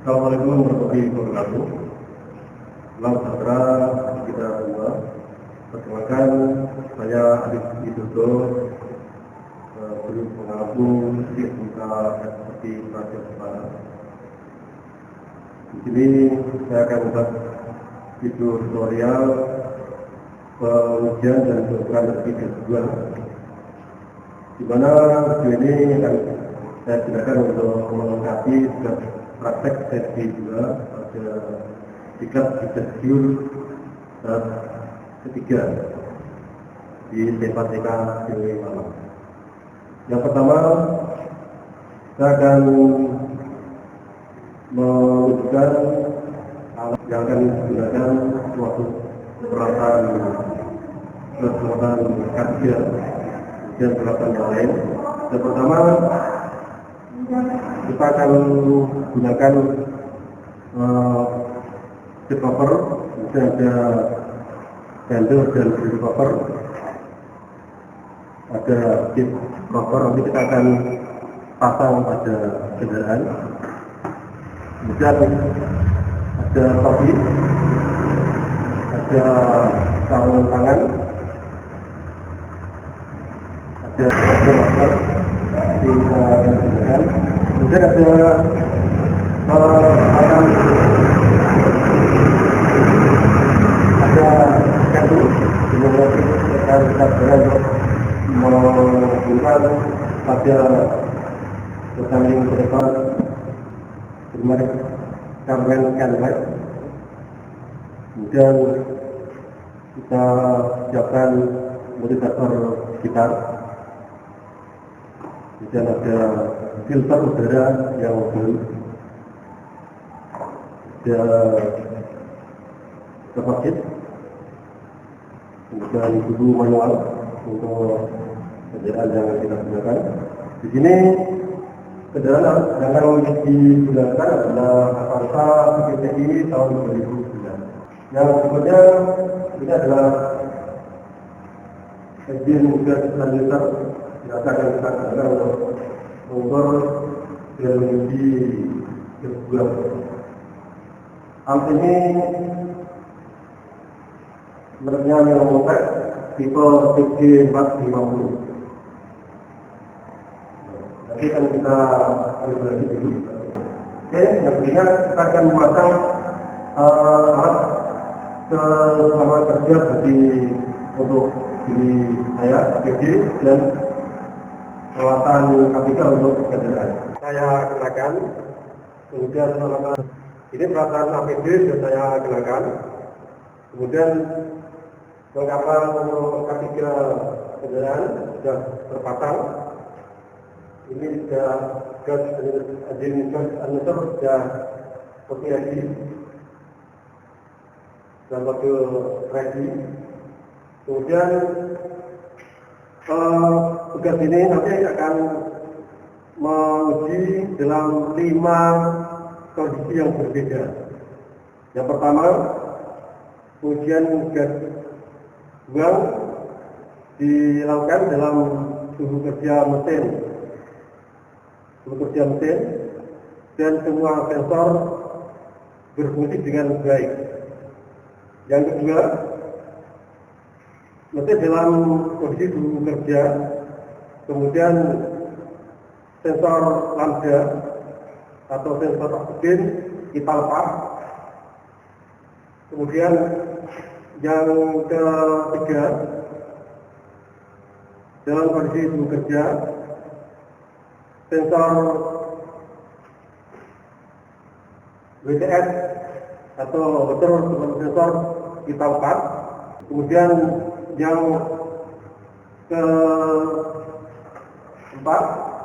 Assalamualaikum warahmatullahi wabarakatuh. Salam sejahtera kita semua. Perkenalkan, saya Adit Widodo, guru pengaku SMK seperti Praja Separa. Di sini saya akan membuat video tutorial pengujian dan pengukuran energi kedua, di mana video ini akan saya gunakan untuk melengkapi praktek sesi 2 pada tingkat Bidasjur ketiga di TK Dewi Malang. Yang pertama, saya akan menunjukkan alat yang akan digunakan suatu peralatan kerja dan peralatan yang lain. Yang pertama, kita akan gunakan seat cover, misalnya ada handle dan seat cover, ada seat cover, nanti kita akan pasang pada kendaraan. Kemudian ada topi, ada sarung tangan, ada masker di kendaraan. Kemudian ada kartu yang akan kita gunakan untuk mengumpulkan pada pertandingan ke depan bermerek Carmen Canvas. Kemudian kita siapkan motivator gitar. Kemudian ada filter udara yang baru, ada kit, kemudian buku manual untuk kendaraan yang kita gunakan. Di sini kendaraan yang akan digunakan adalah Avanza PPTI tahun 2009. Yang berikutnya ini adalah engine gas transducer yang akan kita gunakan untuk mengukur dan menguji sebuah alat. Ini mereknya Melomotek tipe TG450. Nanti kan kita evaluasi dulu. Oke, yang berikutnya kita akan memasang alat selama kerja untuk diri saya APD dan peralatan KPK untuk kendaraan. Saya kenakan, kemudian ini peralatan APD sudah saya kenakan, kemudian perlengkapan untuk KPK kendaraan sudah terpasang. Ini sudah gas administrator sudah ready dan waktu ready. Kemudian tugas ini nanti akan menguji dalam 5 kondisi yang berbeda. Yang pertama, ujian gas buang dilakukan dalam suhu kerja mesin, dan semua sensor berfungsi dengan baik. Yang kedua, mesin dalam kondisi suhu kerja, kemudian sensor lambda atau sensor oksigen kita lepas. Kemudian yang ketiga, dalam kondisi suhu kerja, sensor WTS atau water sensor kita lepas. Kemudian yang keempat,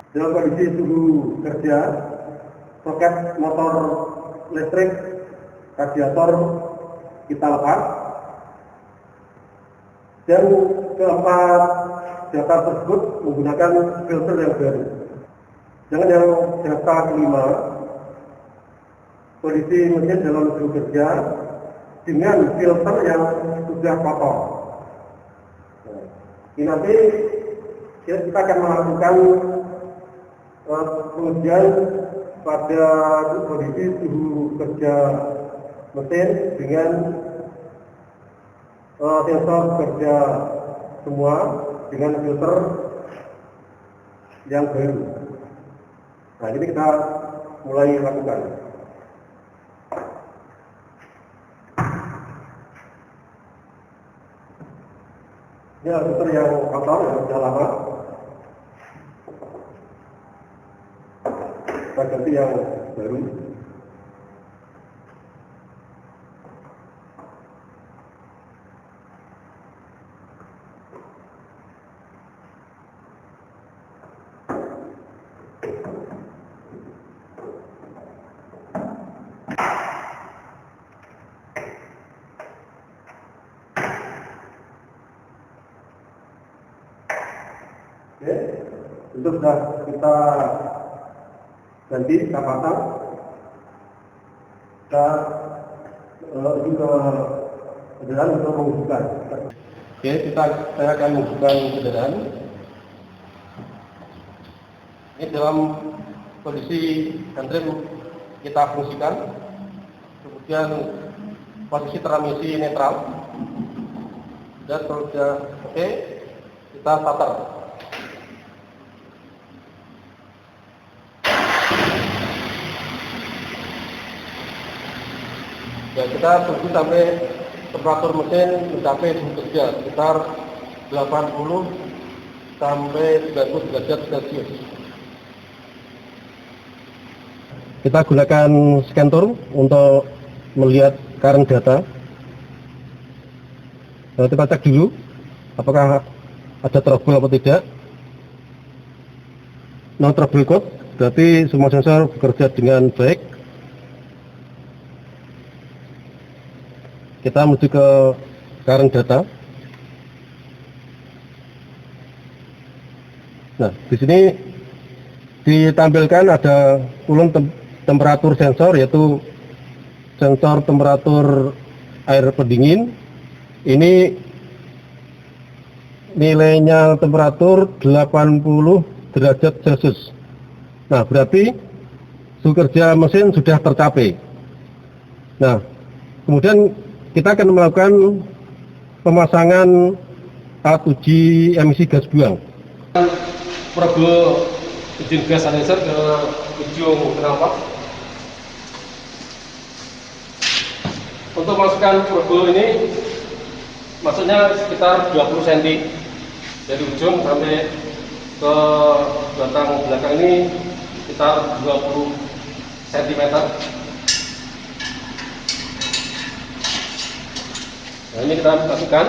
dalam kondisi suhu kerja, soket motor listrik radiator kita lepas. Dan keempat, data tersebut menggunakan filter yang baru. Jangan yang data kelima, kondisi mesin dalam suhu kerja dengan filter yang sudah kotor. Ini nanti kita akan melakukan pengujian pada kondisi suhu kerja mesin dengan sensor kerja semua dengan filter yang baru. Nah, ini kita mulai lakukan. Ini filter yang kotor yang sudah lama. Kita ganti yang baru. Oke, itu sudah kita ganti, kita pasang. Kita ini ke kendaraan untuk menghubungkan. Oke, saya akan menghubungkan kendaraan. Ini dalam kondisi handrem kita fungsikan. Kemudian posisi transmisi netral. Dan kalau sudah oke, kita starter. Ya, kita tunggu sampai temperatur mesin mencapai suhu kerja sekitar 80 sampai 90 derajat Celcius. Kita gunakan scanner untuk melihat current data. Nah, kita cek dulu apakah ada trouble atau tidak. No trouble code, berarti semua sensor bekerja dengan baik. Kita menuju ke current data. Nah, di sini ditampilkan ada kolom temperatur sensor, yaitu sensor temperatur air pendingin. Ini nilainya temperatur 80 derajat Celcius. Nah, berarti suhu kerja mesin sudah tercapai. Nah, kemudian kita akan melakukan pemasangan alat uji emisi gas buang. Probe ujung gas analyzer ke ujung knalpot. Untuk masukkan probe ini, maksudnya sekitar 20 cm dari ujung sampai ke batang belakang ini sekitar 20 cm. Nah, ini kita masukkan.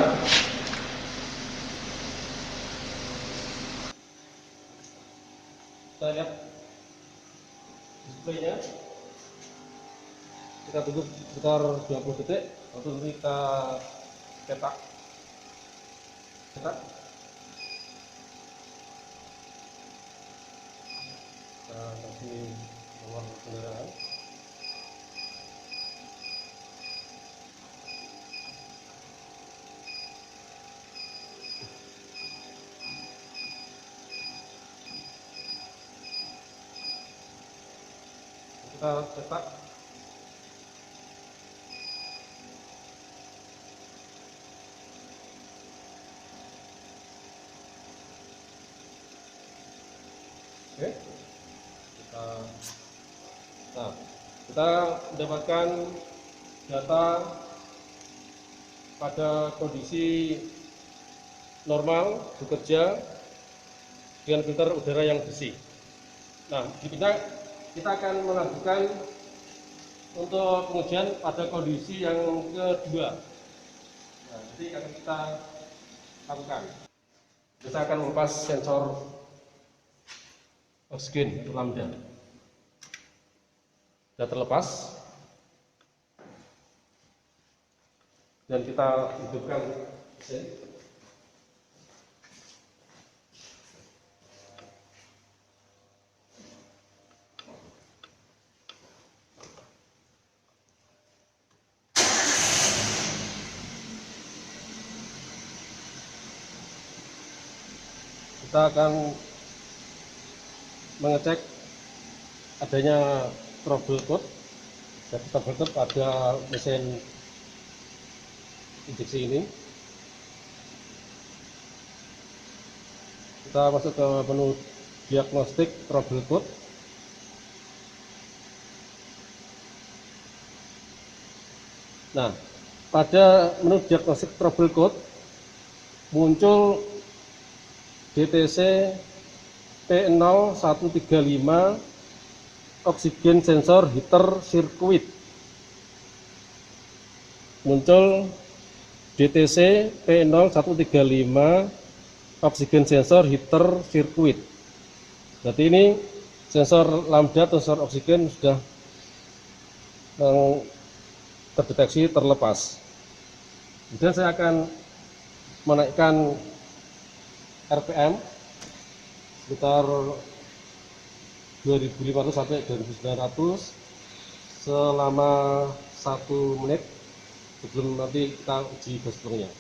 Kita lihat displaynya. Kita tunggu sekitar 20 detik. Waktu ini kita cetak. Kita kasih nomor kendaraan. Kita cetak. Oke. Kita mendapatkan data pada kondisi normal bekerja dengan filter udara yang bersih. Nah, kita akan melanjutkan untuk pengujian pada kondisi yang kedua. Nah, jadi akan kita lakukan. Kita akan melepas sensor oksigen atau lambda. Sudah terlepas. Dan kita hidupkan mesin. Kita akan mengecek adanya trouble code. Jadi trouble code pada mesin injeksi ini. Kita masuk ke menu diagnostik trouble code. Nah, pada menu diagnostik trouble code muncul DTC P0135 oksigen sensor heater circuit. Muncul DTC P0135 oksigen sensor heater circuit. Berarti ini sensor lambda atau sensor oksigen sudah terdeteksi terlepas. Kemudian saya akan menaikkan RPM sekitar 2500 sampai 2900 selama 1 menit sebelum nanti kita uji gasplungnya.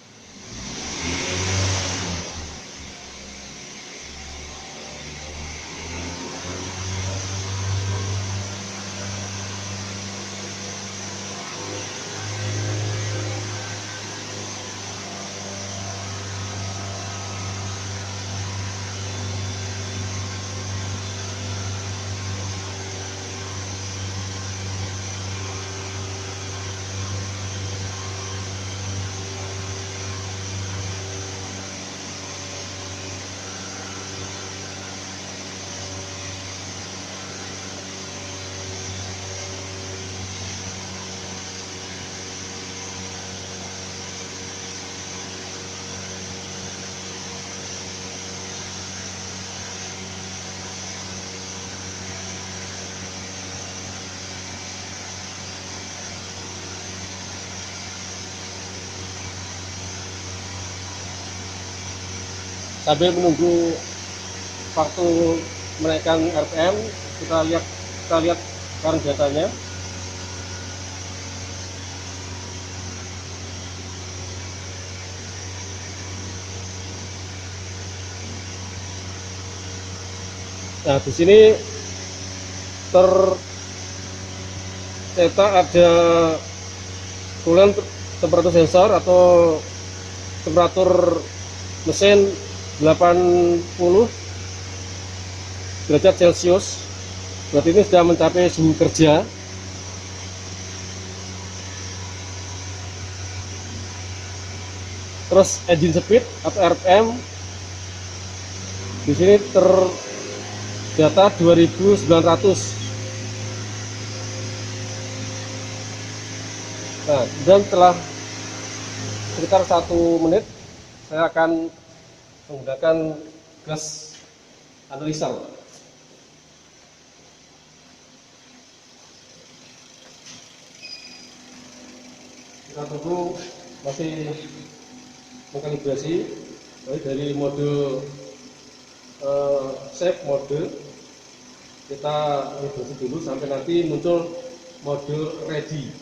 Sambil menunggu waktu menaikkan RPM, kita lihat current datanya. Nah, di sini tercetak ada coolant temperatur sensor atau temperatur mesin 80 derajat Celcius. Berarti ini sudah mencapai suhu kerja. Terus engine speed atau RPM di sini terdata 2900. Nah, dan setelah sekitar 1 menit saya akan menggunakan gas analyzer. Kita tunggu masih mengkalibrasi dari mode safe mode, kita kalibrasi dulu sampai nanti muncul mode ready.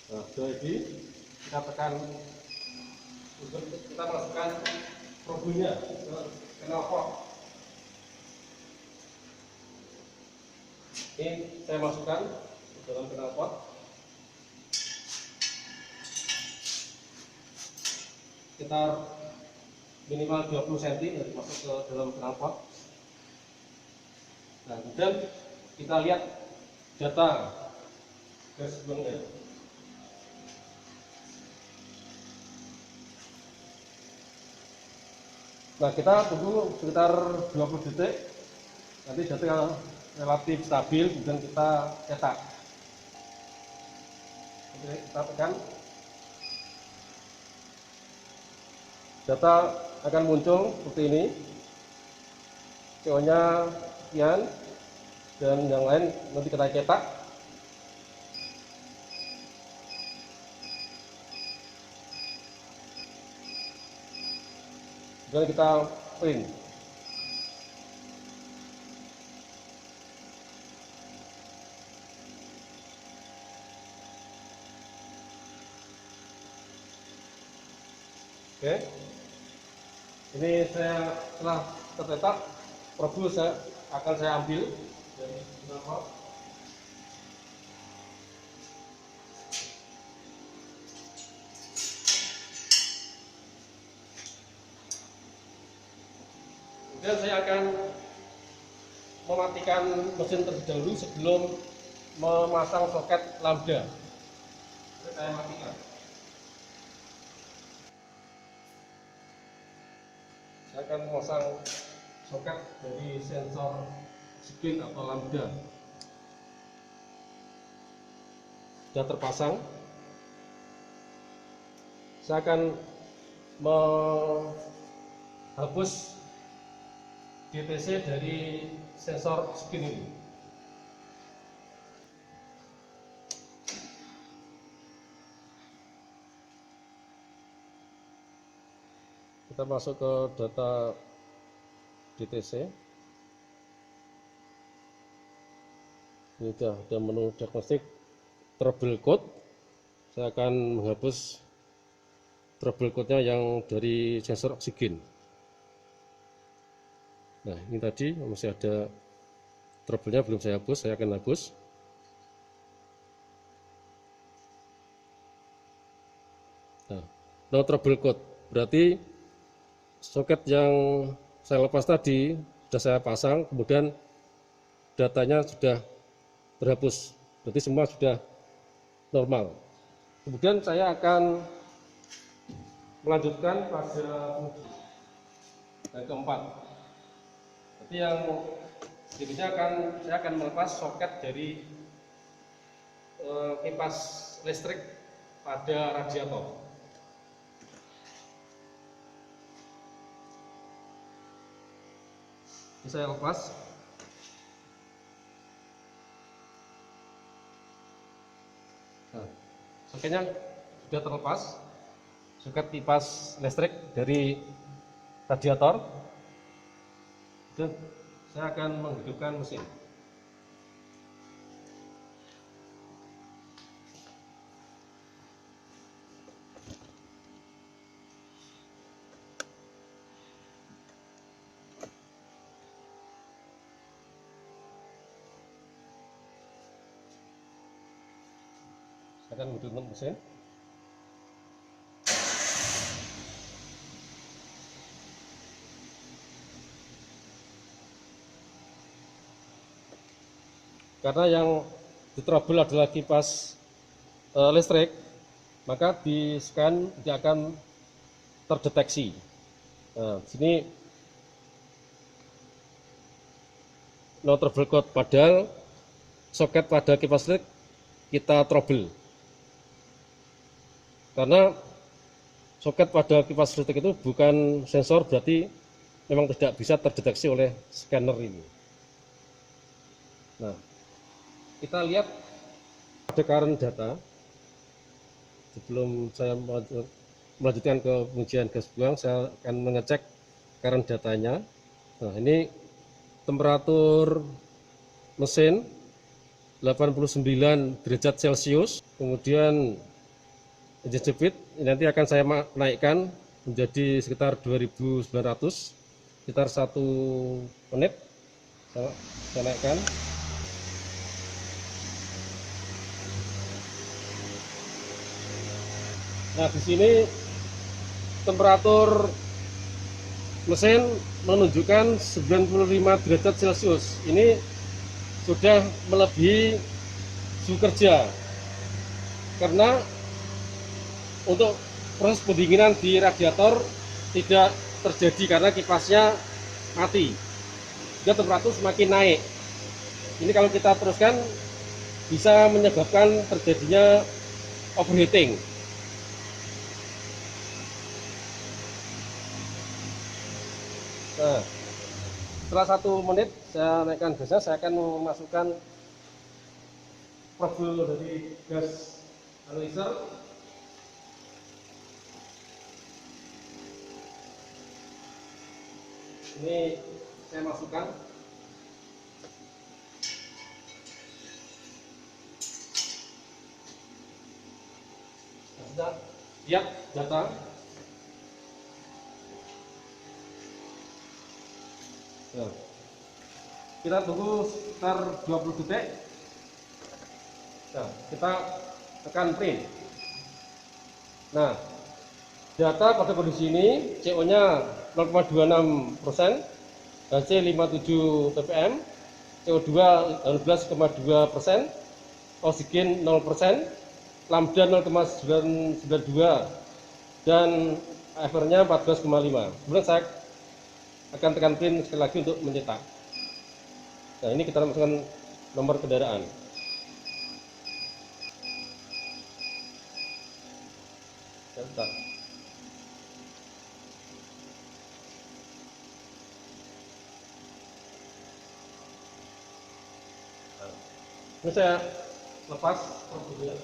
Nah, sudah ini kita tekan untuk kita masukkan probnya ke knalpot. Ini saya masukkan ke dalam knalpot. Sekitar minimal 20 cm dari masuk ke dalam knalpot. Nah, kemudian kita lihat data gas buangnya. Nah, kita tunggu sekitar 20 detik, nanti data relatif stabil, kemudian kita cetak. Oke, kita tekan, data akan muncul seperti ini, CO nya sekian, dan yang lain nanti kita cetak. Dan kita print. Oke, ini saya setelah tercetak, probu akan saya ambil dari knalpot. Kemudian saya akan mematikan mesin terlebih dahulu sebelum memasang soket lambda. Saya matikan. Saya akan memasang soket dari sensor oksigen atau lambda. Sudah terpasang. Saya akan menghapus DTC dari sensor oksigen ini. Kita masuk ke data DTC. Ini ada menu diagnostik trouble code. Saya akan menghapus trouble code-nya yang dari sensor oksigen. Nah, ini tadi masih ada trouble-nya belum saya hapus, saya akan hapus. Nah, no trouble code berarti soket yang saya lepas tadi sudah saya pasang, kemudian datanya sudah terhapus, berarti semua sudah normal. Kemudian saya akan melanjutkan pada fungsi yang keempat. Jadi yang berikutnya saya akan melepas soket dari kipas listrik pada radiator. Ini saya lepas. Nah, soketnya sudah terlepas, soket kipas listrik dari radiator. Dan saya akan menghidupkan mesin. Saya akan menghidupkan mesin. Karena yang ditrouble adalah kipas listrik, maka di scan tidak akan terdeteksi. Nah, sini no trouble code, padahal soket pada kipas listrik kita trouble. Karena soket pada kipas listrik itu bukan sensor, berarti memang tidak bisa terdeteksi oleh scanner ini. Nah, kita lihat ada current data. Sebelum saya melanjutkan ke pengujian gas buang, saya akan mengecek current datanya. Nah, ini temperatur mesin 89 derajat Celcius, kemudian engine speed nanti akan saya naikkan menjadi sekitar 2.900, sekitar 1 menit saya naikkan. Nah, di sini temperatur mesin menunjukkan 95 derajat Celcius. Ini sudah melebihi suhu kerja. Karena untuk proses pendinginan di radiator tidak terjadi karena kipasnya mati. Jadi temperatur semakin naik. Ini kalau kita teruskan bisa menyebabkan terjadinya overheating. Nah, setelah 1 menit saya naikkan gasnya, saya akan memasukkan profil dari gas analyzer. Ini saya masukkan. Sudah lihat data. Nah, kita tunggu sekitar 20 detik. Nah, kita tekan print. Nah, data pada kondisi ini CO-nya 0,26%, HC 57 ppm, CO2 18,2%, oksigen 0%, lambda 0,992 dan avernya 14,5. Kemudian saya akan tekan print sekali lagi untuk mencetak. Nah, ini kita masukkan nomor kendaraan. Cetak. Ini saya lepas profilnya.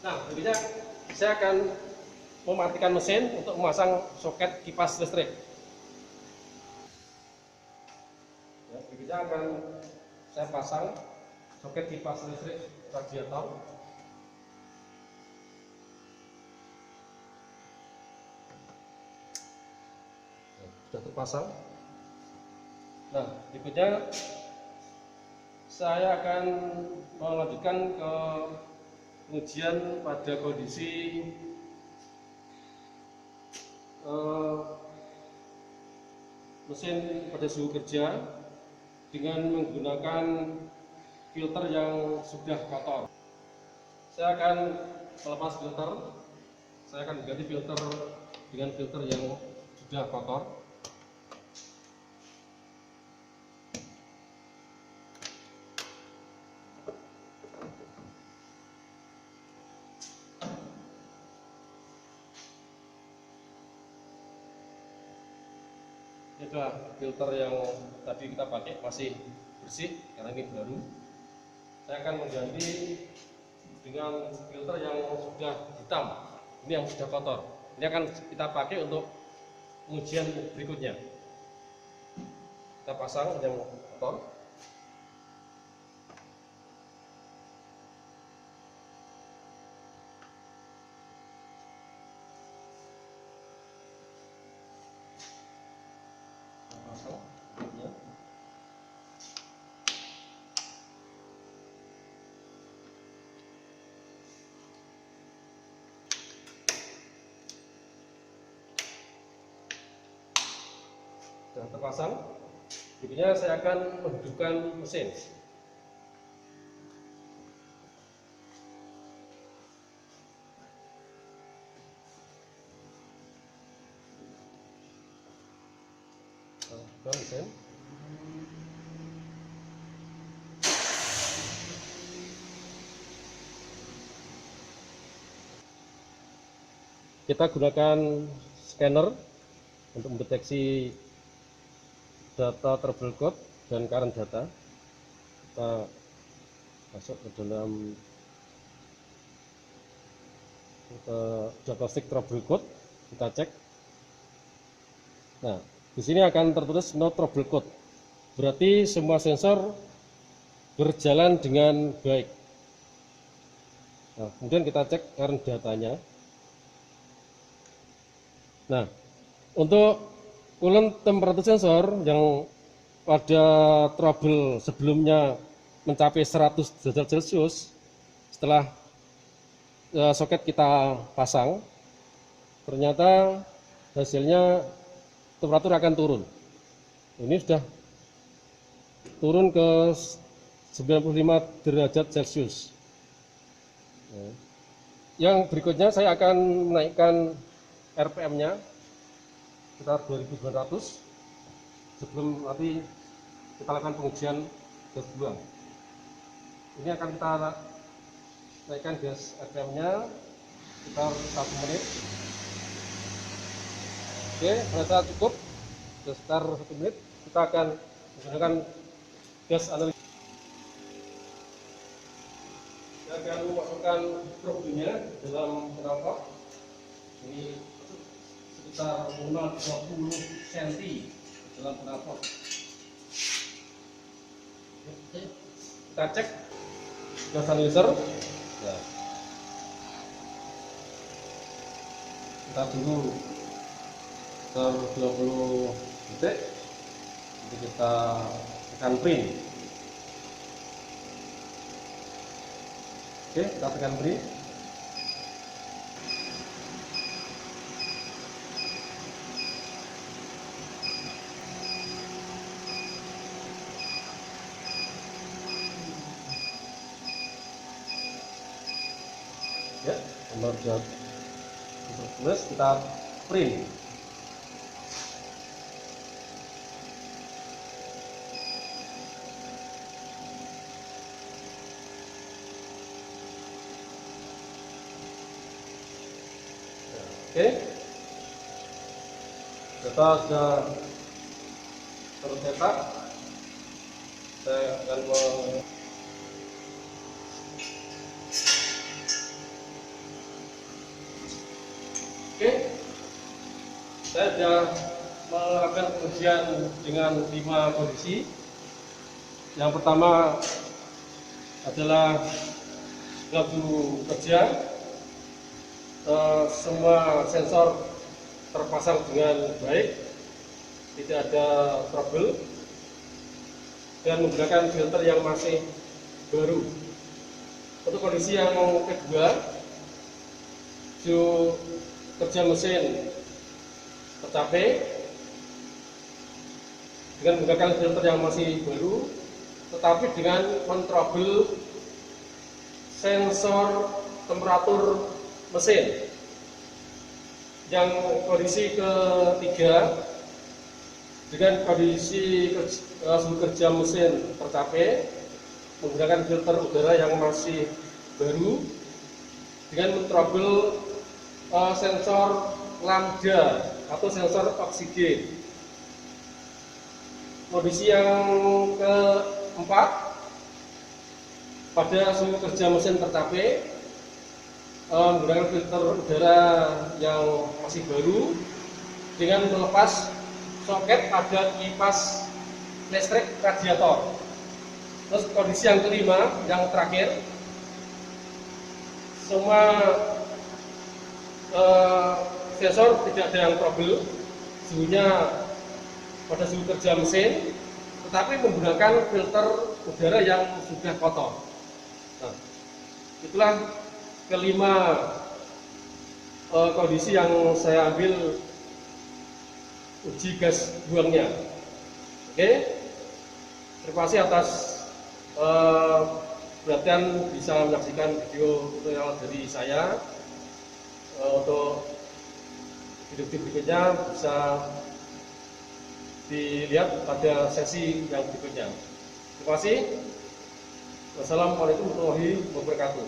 Nah, berikutnya saya akan mematikan mesin untuk memasang soket kipas listrik. Ya, berikutnya akan saya pasang soket kipas listrik radiator. Sudah terpasang. Nah, berikutnya saya akan melanjutkan ke pengujian pada kondisi mesin pada suhu kerja dengan menggunakan filter yang sudah kotor. Saya akan melepas filter, saya akan ganti filter dengan filter yang sudah kotor. Ini adalah filter yang tadi kita pakai masih bersih karena ini baru. Saya akan mengganti dengan filter yang sudah hitam, ini yang sudah kotor. Ini akan kita pakai untuk pengujian berikutnya. Kita pasang yang kotor. Pasang berikutnya. Sudah terpasang. Berikutnya saya akan menghidupkan mesin. Hidupkan mesin. Kita gunakan scanner untuk mendeteksi data trouble code dan current data. Kita masuk ke dalam diagnostic trouble code, kita cek. Nah, di sini akan tertulis no trouble code. berarti semua sensor berjalan dengan baik. Nah, kemudian kita cek current datanya. Nah, untuk coolant temperature sensor yang pada trouble sebelumnya mencapai 100 derajat Celcius, setelah soket kita pasang, ternyata hasilnya temperatur akan turun. Ini sudah turun ke 95 derajat Celcius. Yang berikutnya saya akan menaikkan RPM-nya sekitar 2200 sebelum nanti kita lakukan pengujian gas buang. Ini akan kita naikkan gas RPM-nya sekitar 1 menit. Oke, ternyata cukup. Sekitar 1 menit kita akan menggunakan gas analisa. Saya akan memasukkan probe-nya dalam knalpot. Ini sekitar minimal 20 cm dalam knalpot. Kita cek gas analyzer. Nah, kita tunggu sekitar 20 detik. Nanti kita tekan print. Oke, kita tekan print. Ya, nomor jawab tulis kita print. Oke, data sudah tercetak. Saya akan Oke, saya sudah melakukan pengujian dengan 5 kondisi. Yang pertama adalah lagu kerja. Semua sensor terpasang dengan baik, tidak ada trouble, dan menggunakan filter yang masih baru. Untuk kondisi yang kedua, suhu kerja mesin tercapai dengan menggunakan filter yang masih baru, tetapi dengan men-trouble sensor temperatur mesin. Yang kondisi ketiga, dengan kondisi suhu kerja mesin tercapai menggunakan filter udara yang masih baru dengan men-trouble sensor lambda atau sensor oksigen. Kondisi yang keempat, pada suhu kerja mesin tercapai menggunakan filter udara yang masih baru dengan melepas soket pada kipas listrik radiator. Terus kondisi yang kelima, yang terakhir, semua sensor tidak ada yang trouble, suhunya pada suhu kerja mesin, tetapi menggunakan filter udara yang sudah kotor. Nah, itulah kelima kondisi yang saya ambil uji gas buangnya. Oke, terima kasih atas perhatian, bisa menyaksikan video tutorial dari saya. Untuk video berikutnya bisa dilihat pada sesi yang berikutnya. Terima kasih. Wassalamualaikum warahmatullahi wabarakatuh.